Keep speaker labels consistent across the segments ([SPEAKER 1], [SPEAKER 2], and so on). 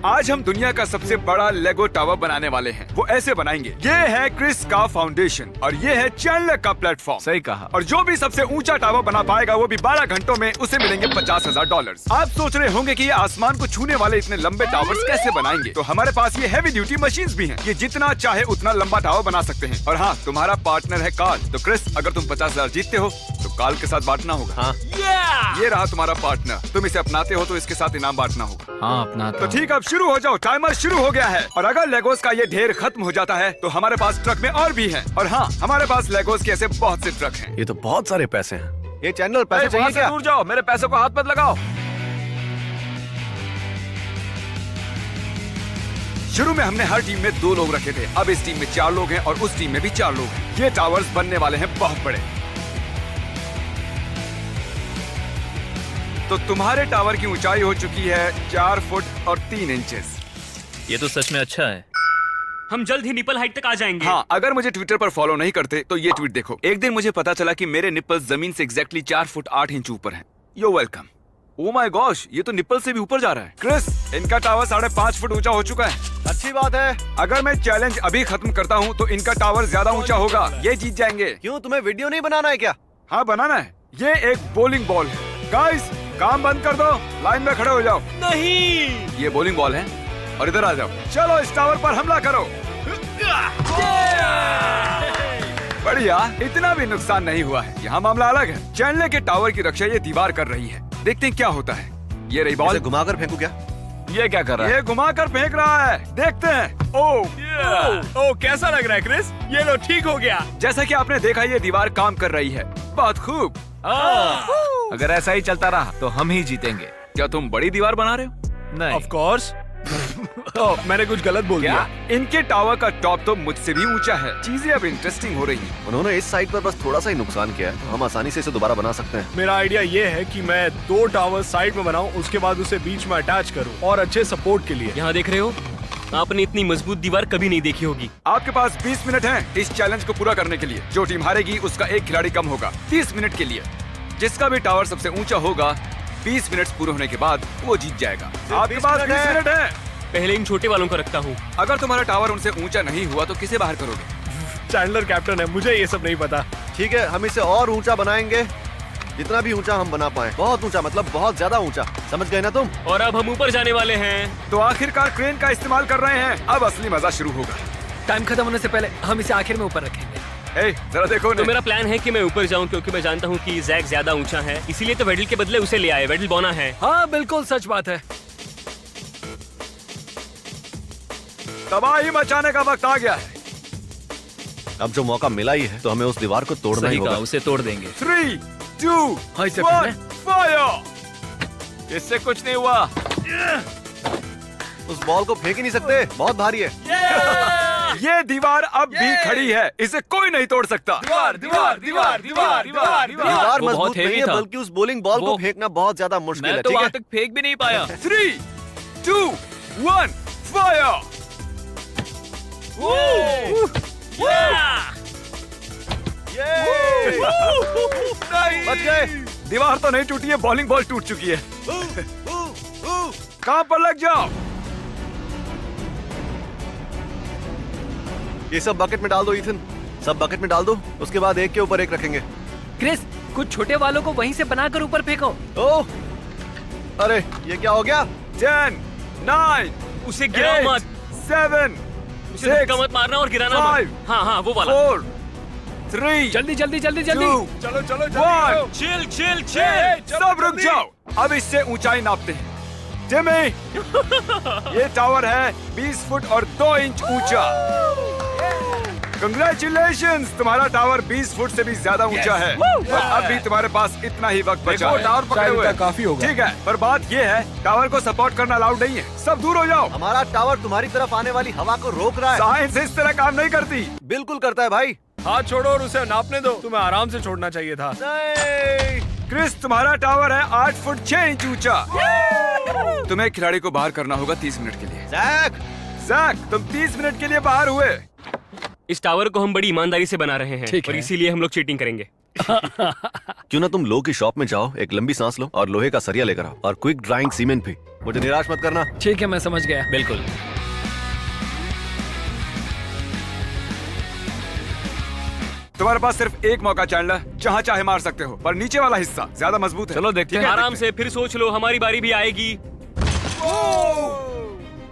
[SPEAKER 1] आज हम दुनिया का सबसे बड़ा लेगो टावर बनाने वाले हैं। वो ऐसे बनाएंगे। ये है क्रिस का फाउंडेशन और ये है चैंडलर का प्लेटफॉर्म।
[SPEAKER 2] सही कहा।
[SPEAKER 1] और जो भी सबसे ऊंचा टावर बना पाएगा वो भी 12 घंटों में उसे मिलेंगे $50,000। आप सोच रहे होंगे कि ये आसमान को छूने वाले इतने लंबे टावर्स कैसे बनाएंगे? तो हमारे पास ये हैवी ड्यूटी मशीन्स भी हैं। ये जितना चाहे उतना लंबा टावर बना सकते हैं। और हाँ, तुम्हारा पार्टनर है कार्ल। तो क्रिस, अगर तुम 50,000 जीतते हो तो कार्ल के साथ बांटना होगा।
[SPEAKER 2] हाँ।
[SPEAKER 1] ये रहा तुम्हारा पार्टनर। तुम इसे अपनाते हो तो इसके साथ इनाम बांटना होगा।
[SPEAKER 2] हाँ, अपनाता
[SPEAKER 1] तो ठीक, अब शुरू हो जाओ। टाइमर शुरू हो गया है। और अगर लेगोस का ये ढेर खत्म हो जाता है तो हमारे पास ट्रक में और भी हैं। और हाँ, हमारे पास लेगोस के ऐसे बहुत से ट्रक हैं।
[SPEAKER 3] ये तो बहुत सारे पैसे हैं। ये चैनल पैसे चाहिए
[SPEAKER 2] वहाँ से
[SPEAKER 3] क्या?
[SPEAKER 2] दूर जाओ, मेरे पैसों को हाथ मत लगाओ।
[SPEAKER 1] शुरू में हमने हर टीम में 2 लोग रखे थे। अब इस टीम में 4 लोग हैं और उस टीम में भी 4 लोग हैं। ये टावर्स बनने वाले हैं बहुत बड़े। तो तुम्हारे टावर की ऊंचाई हो चुकी है 4 फुट और 3 इंचेस।
[SPEAKER 4] ये तो सच में अच्छा है।
[SPEAKER 5] हम जल्द ही निपल हाइट तक आ जाएंगे।
[SPEAKER 1] हाँ, अगर मुझे ट्विटर पर फॉलो नहीं करते तो ये ट्वीट देखो। एक दिन मुझे पता चला कि मेरे निप्पल्स जमीन से एग्जैक्टली 4 फुट 8 इंच ऊपर हैं। You welcome. Oh my gosh, ये तो निप्पल से भी ऊपर जा रहा है। क्रिस, इनका टावर 5.5 फुट ऊंचा हो चुका है।
[SPEAKER 3] अच्छी बात है।
[SPEAKER 1] अगर मैं चैलेंज अभी खत्म करता हूँ तो इनका टावर ज्यादा ऊंचा होगा। ये जीत जाएंगे।
[SPEAKER 3] क्यों, तुम्हें वीडियो नहीं बनाना है क्या?
[SPEAKER 1] हाँ, बनाना है। ये एक बॉलिंग बॉल है। गाइस, काम बंद कर दो, लाइन में खड़े हो जाओ।
[SPEAKER 5] नहीं,
[SPEAKER 1] ये बॉलिंग बॉल है और इधर आ जाओ। चलो, इस टावर पर हमला करो। बढ़िया, इतना भी नुकसान नहीं हुआ है। यहाँ मामला अलग है। चैंडलर के टावर की रक्षा ये दीवार कर रही है। देखते हैं क्या होता है। ये रही बॉल।
[SPEAKER 3] इसे घुमाकर फेंकू क्या?
[SPEAKER 2] ये क्या कर रहा है?
[SPEAKER 1] ये घुमाकर फेंक रहा है। देखते हैं।
[SPEAKER 5] ओ कैसा लग रहा है क्रिस? ये लो, ठीक हो गया।
[SPEAKER 1] जैसा कि आपने देखा, ये दीवार काम कर रही है। बहुत खूब।
[SPEAKER 2] अगर ऐसा ही चलता रहा तो हम ही जीतेंगे।
[SPEAKER 1] क्या तुम बड़ी दीवार बना रहे हो?
[SPEAKER 2] नहीं।
[SPEAKER 5] Of course. मैंने कुछ गलत बोल
[SPEAKER 1] क्या?
[SPEAKER 5] दिया।
[SPEAKER 1] इनके टावर का टॉप तो मुझसे भी ऊंचा है। चीजें अब इंटरेस्टिंग हो रही हैं।
[SPEAKER 3] उन्होंने इस साइड पर बस थोड़ा सा ही नुकसान किया है। हम आसानी से इसे दोबारा बना सकते हैं।
[SPEAKER 5] मेरा आइडिया ये है कि मैं 2 टावर साइड में बनाऊं, उसके बाद उसे बीच में अटैच करूं और अच्छे सपोर्ट के लिए।
[SPEAKER 6] यहाँ देख रहे हो, आपने इतनी मजबूत दीवार कभी नहीं देखी होगी।
[SPEAKER 1] आपके पास 20 मिनट हैं इस चैलेंज को पूरा करने के लिए। जो टीम हारेगी उसका एक खिलाड़ी कम होगा 30 मिनट के लिए। जिसका भी टावर सबसे ऊंचा होगा 20 मिनट पूरे होने के बाद वो जीत जाएगा। आपके पास 20 मिनट है।
[SPEAKER 6] पहले इन छोटे वालों को रखता हूँ।
[SPEAKER 1] अगर तुम्हारा टावर उनसे ऊंचा नहीं हुआ तो किसे बाहर करोगे?
[SPEAKER 5] चैंडलर कैप्टन है, मुझे ये सब नहीं पता।
[SPEAKER 3] ठीक है, हम इसे और ऊंचा बनाएंगे, जितना भी ऊंचा हम बना पाए। बहुत ऊंचा मतलब बहुत ज्यादा ऊंचा, समझ गए ना तुम?
[SPEAKER 6] और अब हम ऊपर जाने वाले हैं।
[SPEAKER 1] तो आखिरकार क्रेन का इस्तेमाल कर रहे हैं। अब असली मजा शुरू होगा।
[SPEAKER 7] टाइम खत्म होने से पहले हम इसे आखिर में ऊपर रखेंगे।
[SPEAKER 1] ए, जरा देखो
[SPEAKER 6] तो मेरा प्लान है कि मैं ऊपर जाऊं क्योंकि मैं जानता हूं कि जैक ज्यादा ऊंचा है। इसीलिए तो वेडल के बदले उसे ले आए। वेडल बौना है।
[SPEAKER 7] हाँ, बिल्कुल सच बात है।
[SPEAKER 1] तबाही मचाने का वक्त आ गया है।
[SPEAKER 3] अब जो मौका मिला ही है तो हमें उस दीवार को तोड़ना ही
[SPEAKER 4] सही कहा,
[SPEAKER 3] होगा।
[SPEAKER 4] उसे तोड़ देंगे।
[SPEAKER 1] 3, 2,
[SPEAKER 7] हाँ, इससे
[SPEAKER 1] 1,
[SPEAKER 7] पहले?
[SPEAKER 1] फायर।
[SPEAKER 2] इससे कुछ नहीं हुआ।
[SPEAKER 3] उस बॉल को फेंक ही नहीं सकते, बहुत भारी है।
[SPEAKER 1] ये दीवार अब भी खड़ी है। इसे कोई नहीं तोड़ सकता।
[SPEAKER 3] दीवार
[SPEAKER 4] वो बहुत
[SPEAKER 3] मजबूत नहीं
[SPEAKER 4] heavy
[SPEAKER 3] है,
[SPEAKER 4] था।
[SPEAKER 3] बल्कि उस बॉलिंग बॉल को
[SPEAKER 4] वो-
[SPEAKER 3] फेंकना बहुत ज्यादा मुश्किल
[SPEAKER 4] मैं
[SPEAKER 3] है।
[SPEAKER 4] तो
[SPEAKER 3] ठीक
[SPEAKER 4] वहाँ
[SPEAKER 3] है,
[SPEAKER 4] तक फेंक भी नहीं पाया।
[SPEAKER 1] 3, 2, 1, फायर।
[SPEAKER 3] बच गए।
[SPEAKER 1] दीवार तो नहीं टूटी है, बॉलिंग बॉल टूट चुकी है। काम पर लग जाओ।
[SPEAKER 3] ये सब बकेट में डाल दो ईथन, सब बकेट में डाल दो। उसके बाद एक के ऊपर एक रखेंगे।
[SPEAKER 7] क्रिस, कुछ छोटे वालों को वहीं से बनाकर ऊपर फेंको।
[SPEAKER 3] ओह, अरे ये क्या हो गया?
[SPEAKER 1] 10, 9,
[SPEAKER 6] उसे गिराओ मत।
[SPEAKER 1] 7,
[SPEAKER 6] उसे धक्का मत मारना और गिराना मत।
[SPEAKER 1] 5,
[SPEAKER 6] हाँ हाँ, वो वाला।
[SPEAKER 1] 4, 3,
[SPEAKER 7] जल्दी जल्दी जल्दी जल्दी।
[SPEAKER 1] 2,
[SPEAKER 5] चलो चलो
[SPEAKER 1] 1।
[SPEAKER 6] Chill chill chill.
[SPEAKER 1] सब रुक जाओ। अब इससे ऊंचाई नापते हैं। जिमी, ये टावर है 20 फुट और 2 इंच ऊंचा। कंग्रेचुलेशंस, तुम्हारा टावर 20 फुट से भी ज्यादा ऊंचा है। और अब भी तुम्हारे पास इतना ही वक्त बचा है।
[SPEAKER 5] टावर पकड़े हुए काफी होगा।
[SPEAKER 1] ठीक है, पर बात ये है, टावर को सपोर्ट करना अलाउड नहीं है। सब दूर हो जाओ।
[SPEAKER 3] हमारा टावर तुम्हारी तरफ आने वाली हवा को रोक रहा है।
[SPEAKER 1] साइंस इस तरह काम नहीं करती।
[SPEAKER 3] बिल्कुल करता है भाई।
[SPEAKER 5] हाथ छोड़ो और उसे नापने दो। तुम्हें आराम से छोड़ना चाहिए था।
[SPEAKER 3] नहीं।
[SPEAKER 1] क्रिस, तुम्हारा टावर है 8 फुट 6 इंच ऊंचा। तुम्हें खिलाड़ी को बाहर करना होगा 30 मिनट के लिए। जैक, तुम 30 मिनट के लिए बाहर हुए।
[SPEAKER 6] इस टावर को हम बड़ी ईमानदारी से बना रहे हैं
[SPEAKER 7] ठीक
[SPEAKER 6] और
[SPEAKER 7] है।
[SPEAKER 6] इसीलिए हम लोग चीटिंग करेंगे।
[SPEAKER 3] क्यों ना तुम लो की शॉप में जाओ, एक लंबी सांस लो और लोहे का सरिया लेकर आओ और क्विक ड्राइंग सीमेंट भी। मुझे निराश मत करना।
[SPEAKER 7] ठीक है, मैं समझ गया।
[SPEAKER 4] बिल्कुल।
[SPEAKER 1] तुम्हारे पास सिर्फ एक मौका चैंडलर, जहाँ चाहे मार सकते हो, पर नीचे वाला हिस्सा ज्यादा मजबूत है।
[SPEAKER 2] चलो देखते हैं।
[SPEAKER 6] आराम से, फिर सोच लो, हमारी बारी भी आएगी।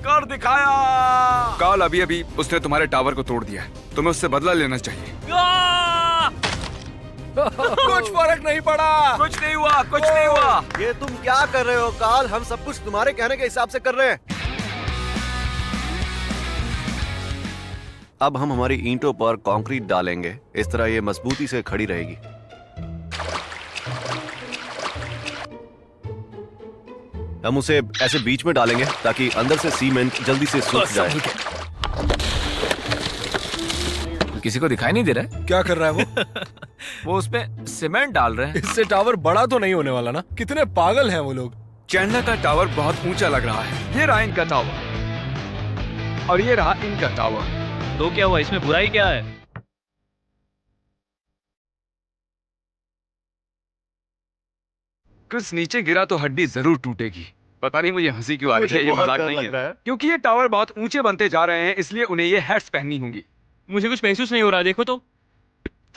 [SPEAKER 1] कर दिखाया। कल अभी अभी उसने तुम्हारे टावर को तोड़ दिया है, तुम्हें उससे बदला लेना चाहिए।
[SPEAKER 5] कुछ फर्क नहीं पड़ा।
[SPEAKER 2] कुछ नहीं हुआ, कुछ नहीं हुआ।
[SPEAKER 3] ये तुम क्या कर रहे हो काल? हम सब कुछ तुम्हारे कहने के हिसाब से कर रहे हैं। अब हम हमारी ईंटों पर कंक्रीट डालेंगे, इस तरह ये मजबूती से खड़ी रहेगी। हम उसे ऐसे बीच में डालेंगे ताकि अंदर से सीमेंट जल्दी से सूख जाए।
[SPEAKER 2] किसी को दिखाई नहीं दे रहा है?
[SPEAKER 5] क्या कर रहा है वो?
[SPEAKER 2] वो उसपे सीमेंट डाल रहे हैं।
[SPEAKER 5] इससे टावर बड़ा तो नहीं होने वाला ना? कितने पागल हैं वो लोग।
[SPEAKER 1] चैंडलर का टावर बहुत ऊंचा लग रहा है। ये रहा इनका टावर और ये रहा इनका टावर।
[SPEAKER 4] तो क्या हुआ, इसमें बुराई क्या है?
[SPEAKER 1] क्रिस नीचे गिरा तो हड्डी जरूर टूटेगी। पता नहीं मुझे हंसी क्यों आ रही है, ये
[SPEAKER 3] बहुत
[SPEAKER 1] मजाक
[SPEAKER 3] डर
[SPEAKER 1] नहीं
[SPEAKER 3] लग रहा
[SPEAKER 1] है।
[SPEAKER 3] है।
[SPEAKER 1] क्योंकि ये टावर बहुत ऊंचे बनते जा रहे हैं, इसलिए उन्हें ये हैट्स पहननी होंगी।
[SPEAKER 6] मुझे कुछ महसूस नहीं हो रहा, देखो तो।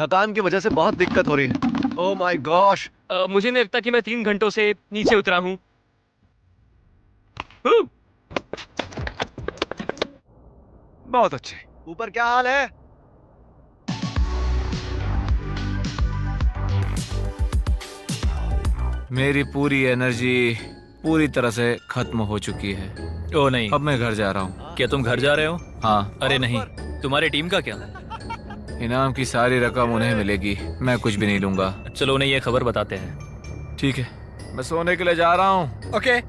[SPEAKER 3] थकान की वजह से बहुत दिक्कत हो रही है। Oh my gosh.
[SPEAKER 6] मुझे नहीं लगता कि मैं 3 घंटों से नीचे उतरा हूँ।
[SPEAKER 1] बहुत अच्छे।
[SPEAKER 3] ऊपर क्या हाल है?
[SPEAKER 2] मेरी पूरी एनर्जी पूरी तरह से खत्म हो चुकी है।
[SPEAKER 4] ओ नहीं,
[SPEAKER 2] अब मैं घर जा रहा हूँ।
[SPEAKER 4] क्या तुम घर जा रहे हो?
[SPEAKER 2] हाँ,
[SPEAKER 4] अरे नहीं, तुम्हारी टीम का क्या?
[SPEAKER 2] इनाम की सारी रकम उन्हें मिलेगी, मैं कुछ भी नहीं लूंगा।
[SPEAKER 4] चलो उन्हें ये खबर बताते हैं।
[SPEAKER 2] ठीक है, मैं सोने के लिए जा रहा हूँ।
[SPEAKER 5] ओके।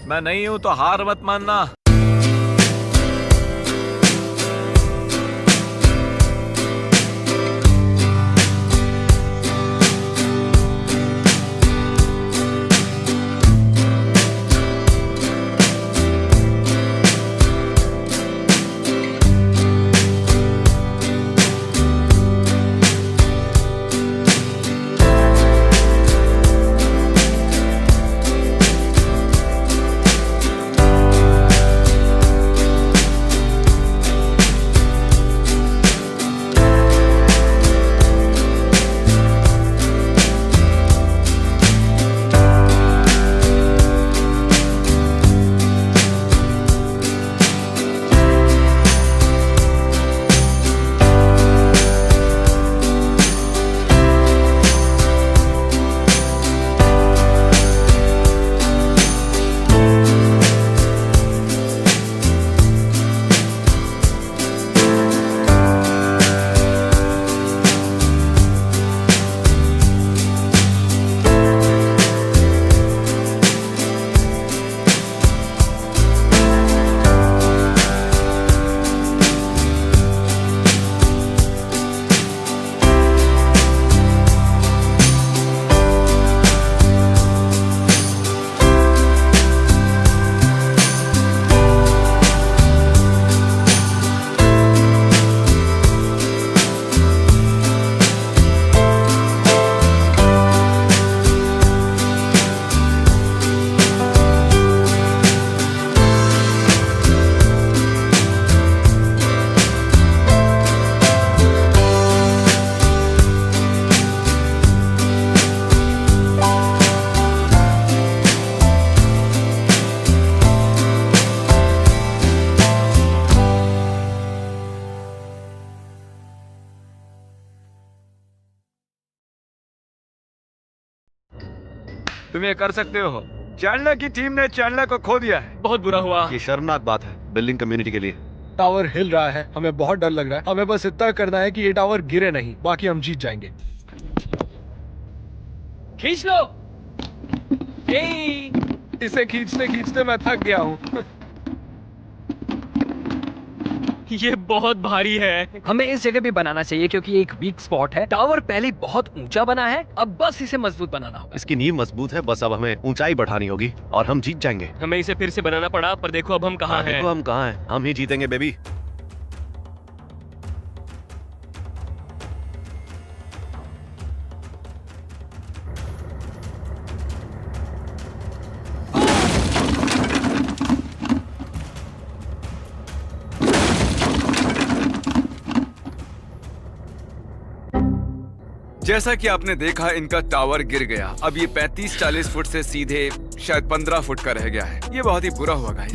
[SPEAKER 2] मैं नहीं हूँ तो हार मत मानना।
[SPEAKER 1] तुम ये कर सकते हो। चैंडलर की टीम ने चैंडलर को खो दिया है।
[SPEAKER 6] बहुत बुरा हुआ।
[SPEAKER 3] ये शर्मनाक बात है बिल्डिंग कम्युनिटी के लिए।
[SPEAKER 5] टावर हिल रहा है, हमें बहुत डर लग रहा है। हमें बस इतना करना है कि ये टावर गिरे नहीं, बाकी हम जीत जाएंगे।
[SPEAKER 6] खींच लो।
[SPEAKER 5] इसे खींचते खींचते मैं थक गया हूँ।
[SPEAKER 6] ये बहुत भारी है।
[SPEAKER 7] हमें इस जगह भी बनाना चाहिए क्योंकि एक वीक स्पॉट है। टावर पहले बहुत ऊंचा बना है, अब बस इसे मजबूत बनाना होगा।
[SPEAKER 3] इसकी नींव मजबूत है, बस अब हमें ऊंचाई बढ़ानी होगी और हम जीत जाएंगे।
[SPEAKER 6] हमें इसे फिर से बनाना पड़ा, पर देखो अब हम कहाँ हैं।
[SPEAKER 3] देखो हम कहाँ हैं, हम ही जीतेंगे बेबी।
[SPEAKER 1] जैसा कि आपने देखा, इनका टावर गिर गया। अब ये 35-40 फुट से सीधे शायद 15 फुट का रह गया है। ये बहुत ही बुरा हुआ गाइस।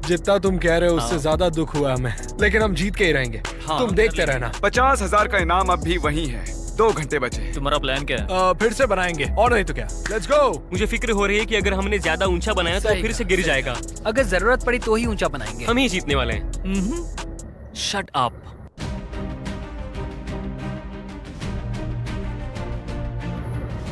[SPEAKER 5] जितना तुम कह रहे हो उससे ज्यादा दुख हुआ हमें, लेकिन हम जीत के ही रहेंगे। तुम देखते रहना।
[SPEAKER 1] 50,000 का इनाम अब भी वही है। 2 घंटे बचे हैं।
[SPEAKER 4] तुम्हारा प्लान क्या है?
[SPEAKER 5] फिर से बनाएंगे, और नहीं तो क्या। Let's go.
[SPEAKER 6] मुझे फिक्र हो रही है कि अगर हमने ज्यादा ऊंचा बनाया तो फिर से गिर जाएगा।
[SPEAKER 7] अगर जरूरत पड़ी तो ही ऊंचा बनाएंगे।
[SPEAKER 6] हम ही जीतने वाले हैं।
[SPEAKER 4] Shut up.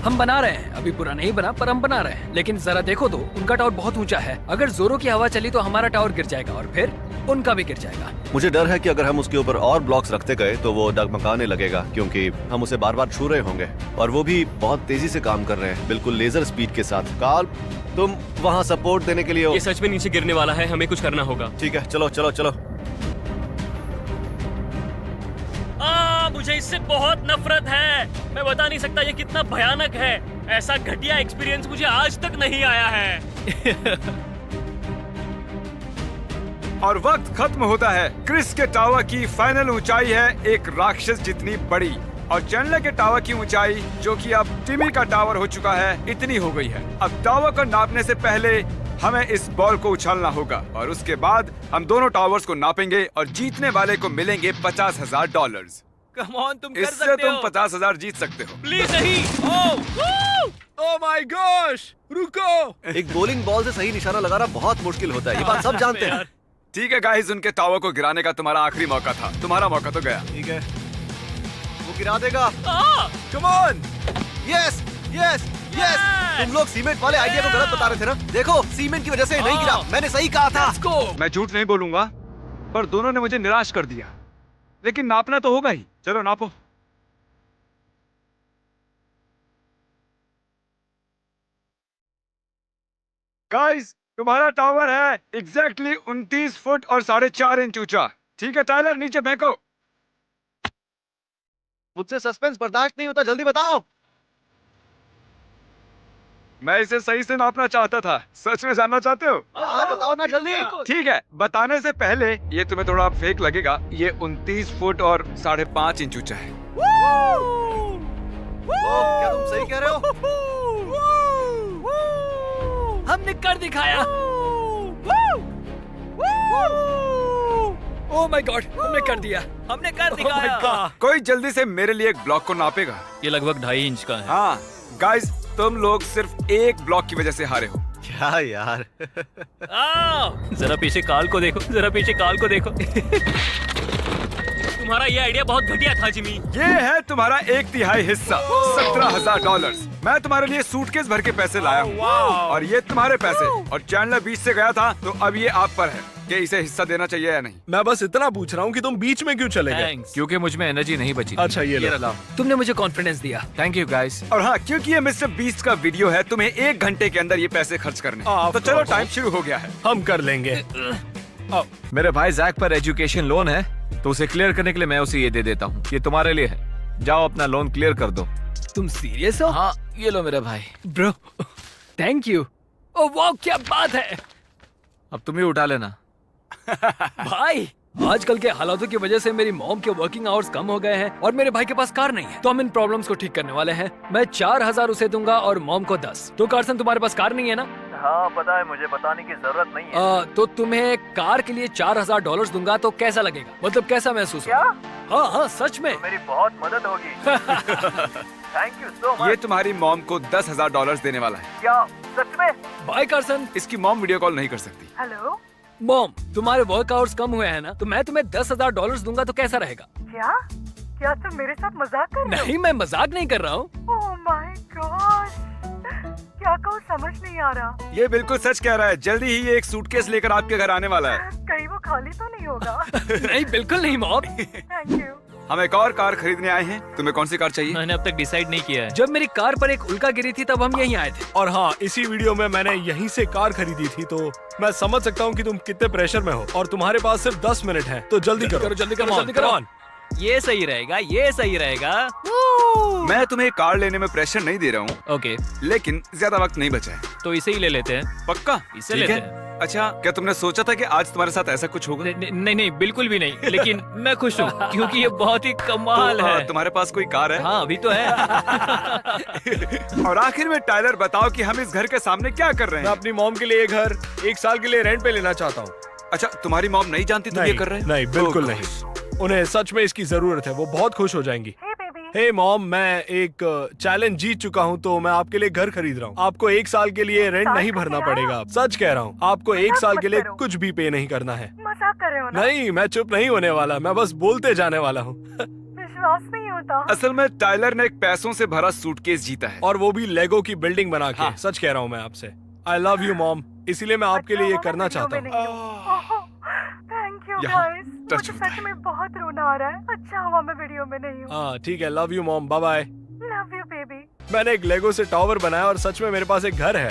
[SPEAKER 7] हम बना रहे हैं, अभी पूरा नहीं बना पर हम बना रहे हैं। लेकिन जरा देखो तो, उनका टावर बहुत ऊंचा है। अगर जोरों की हवा चली तो हमारा टावर गिर जाएगा और फिर उनका भी गिर जाएगा।
[SPEAKER 3] मुझे डर है कि अगर हम उसके ऊपर और ब्लॉक्स रखते गए तो वो डगमगाने लगेगा, क्योंकि हम उसे बार बार छू रहे होंगे और वो भी बहुत तेजी से काम कर रहे हैं, बिल्कुल लेजर स्पीड के साथ। कार्ल, तुम वहाँ सपोर्ट देने के लिए हो।
[SPEAKER 6] ये सच में नीचे गिरने वाला है, हमें कुछ करना होगा।
[SPEAKER 3] ठीक है, चलो चलो चलो।
[SPEAKER 6] मुझे इससे बहुत नफरत है। मैं बता नहीं सकता ये कितना भयानक है। ऐसा घटिया एक्सपीरियंस मुझे आज तक नहीं आया है।
[SPEAKER 1] और वक्त खत्म होता है। क्रिस के टावर की फाइनल ऊंचाई है एक राक्षस जितनी बड़ी, और चैंडलर के टावर की ऊंचाई, जो कि अब टिमी का टावर हो चुका है, इतनी हो गई है। अब टावर को नापने से पहले हमें इस बॉल को उछालना होगा और उसके बाद हम दोनों टावर्स को नापेंगे और जीतने वाले को मिलेंगे $50,000।
[SPEAKER 4] कम ऑन, तुम कर
[SPEAKER 1] इससे
[SPEAKER 4] सकते
[SPEAKER 1] तुम
[SPEAKER 4] हो।
[SPEAKER 1] 50,000 जीत सकते हो।
[SPEAKER 6] प्लीज नहीं।
[SPEAKER 5] ओह माय गॉश, रुको।
[SPEAKER 3] एक बॉलिंग बॉल से सही निशाना लगाना बहुत मुश्किल होता है, ये बात सब जानते हैं।
[SPEAKER 1] ठीक है गाइस, उनके टावर को गिराने का तुम्हारा आखिरी मौका था। तुम्हारा मौका तो गया।
[SPEAKER 3] ठीक है, वो गिरा देगा।
[SPEAKER 5] Come on.
[SPEAKER 3] Yes yes yes. तुम लोग सीमेंट वाले आइडिया को गलत बता रहे थे ना। देखो, सीमेंट की वजह से नहीं गिरा, मैंने सही कहा था।
[SPEAKER 1] मैं झूठ नहीं बोलूंगा, पर दोनों ने मुझे निराश कर दिया। लेकिन नापना तो होगा ही। चलो नापो। गाइस, तुम्हारा टावर है एग्जैक्टली 29 फुट और 4.5 इंच ऊंचा। ठीक है टाइलर, नीचे फेंको।
[SPEAKER 3] मुझसे सस्पेंस बर्दाश्त नहीं होता, जल्दी बताओ।
[SPEAKER 1] मैं इसे सही से नापना चाहता था। सच में जानना चाहते हो?
[SPEAKER 3] हाँ, बताओ ना जल्दी।
[SPEAKER 1] ठीक है, बताने से पहले ये तुम्हें थोड़ा फेक लगेगा। ये 29 फुट और 5.5 इंच ऊंचा है।
[SPEAKER 3] क्या तुम सही कह रहे हो?
[SPEAKER 7] हमने कर दिखाया। ओह माय गॉड, हमने कर दिया।
[SPEAKER 4] हमने कर दिखाया।
[SPEAKER 1] कोई जल्दी से मेरे लिए एक ब्लॉक को नापेगा?
[SPEAKER 4] ये लगभग 2.5 इंच का है।
[SPEAKER 1] हाँ गाइस, तुम लोग सिर्फ एक ब्लॉक की वजह से हारे हो।
[SPEAKER 3] क्या यार।
[SPEAKER 4] जरा पीछे काल को देखो, जरा पीछे काल को देखो।
[SPEAKER 6] तुम्हारा ये आइडिया बहुत घटिया था जिमी।
[SPEAKER 1] ये है तुम्हारा 1/3 हिस्सा, $17,000। मैं तुम्हारे लिए सूटकेस भर के पैसे लाया हूँ, और ये तुम्हारे पैसे। और चैंडलर बीच से गया था, तो अब ये आप पर है कि इसे हिस्सा देना चाहिए या नहीं।
[SPEAKER 5] मैं बस इतना पूछ रहा हूँ कि तुम बीच में क्यों चले गए?
[SPEAKER 4] थैंक्स।
[SPEAKER 2] क्योंकि मुझ में एनर्जी नहीं बची।
[SPEAKER 5] अच्छा, ये लो।
[SPEAKER 2] लाओ।
[SPEAKER 7] तुमने मुझे कॉन्फिडेंस दिया।
[SPEAKER 2] Thank you guys.
[SPEAKER 1] और हाँ, क्योंकि ये मिस्टर बीस्ट का वीडियो है, तुम्हें 1 घंटे के अंदर ये पैसे खर्च करने। तो चलो, टाइम शुरू हो गया है।
[SPEAKER 5] हम कर लेंगे।
[SPEAKER 2] मेरे भाई जैक पर एजुकेशन लोन है, तो उसे क्लियर करने के लिए मैं उसे ये दे देता हूँ। ये तुम्हारे लिए है, जाओ अपना लोन क्लियर कर दो।
[SPEAKER 7] तुम सीरियस हो?
[SPEAKER 2] हाँ, ये लो मेरे भाई।
[SPEAKER 7] Bro, thank you. ओह वाह, क्या बात है।
[SPEAKER 2] अब तुम ही उठा लेना।
[SPEAKER 7] भाई, आजकल के हालातों की वजह से मेरी मॉम के वर्किंग आवर्स कम हो गए हैं और मेरे भाई के पास कार नहीं है, तो हम इन प्रॉब्लम्स को ठीक करने वाले हैं। मैं 4,000 उसे दूंगा और मॉम को 10। तो कार्सन, तुम्हारे पास कार नहीं है ना?
[SPEAKER 8] हाँ पता है, मुझे बताने की जरूरत नहीं है।
[SPEAKER 7] तो तुम्हें कार के लिए $4,000 दूंगा, तो कैसा लगेगा? मतलब कैसा महसूस
[SPEAKER 8] क्या?
[SPEAKER 7] होगा? हाँ हाँ, सच में।
[SPEAKER 8] मेरी बहुत मदद होगी। थैंक यू सो
[SPEAKER 1] ये
[SPEAKER 8] मच।
[SPEAKER 1] तुम्हारी मॉम को $10,000 देने वाला है।
[SPEAKER 8] क्या सच में?
[SPEAKER 7] Bye Carson.
[SPEAKER 1] इसकी मॉम वीडियो कॉल नहीं कर सकती।
[SPEAKER 8] हेलो
[SPEAKER 7] मॉम, तुम्हारे वर्क आवर्स कम हुए हैं ना, तो मैं तुम्हें $10,000 दूंगा, तो कैसा रहेगा?
[SPEAKER 8] क्या? क्या तुम मेरे साथ मजाक कर रहे
[SPEAKER 7] नहीं, मैं मजाक नहीं कर रहा हूँ।
[SPEAKER 8] हो? ओह माय गॉड, क्या कहूँ समझ नहीं आ रहा।
[SPEAKER 1] ये बिल्कुल सच कह रहा है। जल्दी ही ये एक सूटकेस लेकर आपके घर आने वाला है।
[SPEAKER 8] कहीं वो खाली तो नहीं होगा?
[SPEAKER 7] नहीं, बिल्कुल नहीं मॉम।
[SPEAKER 8] Thank you.
[SPEAKER 1] हम एक और कार खरीदने आए हैं। तुम्हें कौन सी कार चाहिए?
[SPEAKER 4] मैंने अब तक डिसाइड नहीं किया है।
[SPEAKER 7] जब मेरी कार पर एक उल्का गिरी थी, तब हम यहीं आए थे।
[SPEAKER 5] और हाँ, इसी वीडियो में मैंने यहीं से कार खरीदी थी, तो मैं समझ सकता हूँ कि तुम कितने प्रेशर में हो और तुम्हारे पास सिर्फ 10 मिनट है, तो जल्दी करो।
[SPEAKER 7] जल्दी करो,
[SPEAKER 5] Come on,
[SPEAKER 7] जल्दी करो।
[SPEAKER 5] come on।
[SPEAKER 4] ये सही रहेगा, ये सही रहेगा।
[SPEAKER 1] मैं तुम्हें कार लेने में प्रेशर नहीं दे रहा हूँ,
[SPEAKER 4] ओके,
[SPEAKER 1] लेकिन ज्यादा वक्त नहीं बचा है।
[SPEAKER 4] तो इसे ही ले लेते हैं।
[SPEAKER 1] पक्का?
[SPEAKER 4] इसे
[SPEAKER 1] ठीक
[SPEAKER 4] लेते
[SPEAKER 1] है?
[SPEAKER 4] हैं।
[SPEAKER 1] अच्छा, क्या तुमने सोचा था कि आज तुम्हारे साथ ऐसा कुछ होगा?
[SPEAKER 4] नहीं नहीं बिल्कुल भी नहीं, लेकिन मैं खुश हूँ क्योंकि ये बहुत ही कमाल
[SPEAKER 1] तो,
[SPEAKER 4] है।
[SPEAKER 1] तुम्हारे पास कोई कार है?
[SPEAKER 4] हाँ अभी तो है।
[SPEAKER 1] और आखिर में टाइलर बताओ कि हम इस घर के सामने क्या कर रहे
[SPEAKER 5] मैं
[SPEAKER 1] हैं?
[SPEAKER 5] अपनी मॉम के लिए ये घर 1 साल के लिए रेंट पे लेना चाहता हूँ।
[SPEAKER 1] अच्छा, तुम्हारी मॉम नहीं जानती तुम ये कर रहे हो?
[SPEAKER 5] नहीं बिल्कुल
[SPEAKER 1] Oh,
[SPEAKER 5] नहीं, उन्हें सच में इसकी जरूरत है, वो बहुत खुश हो जाएंगी।
[SPEAKER 8] हे बेबी,
[SPEAKER 5] हे मॉम, मैं एक चैलेंज जीत चुका हूँ तो मैं आपके लिए घर खरीद रहा हूँ। आपको 1 साल के लिए रेंट नहीं भरना पड़ेगा। सच कह रहा हूँ, आपको 1 साल के लिए कुछ भी पे नहीं करना है।
[SPEAKER 8] मजाक कर रहे हो ना?
[SPEAKER 5] नहीं, मैं चुप नहीं होने वाला, मैं बस बोलते जाने वाला हूँ।
[SPEAKER 8] विश्वास नहीं होता।
[SPEAKER 1] असल में टाइलर ने एक पैसों से भरा सूटकेस जीता है।
[SPEAKER 5] और वो भी लेगो की बिल्डिंग बना के।
[SPEAKER 1] हाँ।
[SPEAKER 5] सच कह रहा हूँ मैं आपसे। आई लव यू मॉम, इसीलिए मैं आपके लिए ये करना चाहता हूँ।
[SPEAKER 8] थैंक यू
[SPEAKER 1] यहाँ
[SPEAKER 8] गाइस।
[SPEAKER 1] टच
[SPEAKER 8] मुझे
[SPEAKER 1] होता
[SPEAKER 8] सच में बहुत रोना आ रहा है। अच्छा हुआ मैं वीडियो में नहीं हूँ।
[SPEAKER 5] हाँ ठीक है, love you mom, bye bye.
[SPEAKER 8] Love you baby.
[SPEAKER 5] मैंने एक लेगो से टावर बनाया और सच में मेरे पास एक घर है।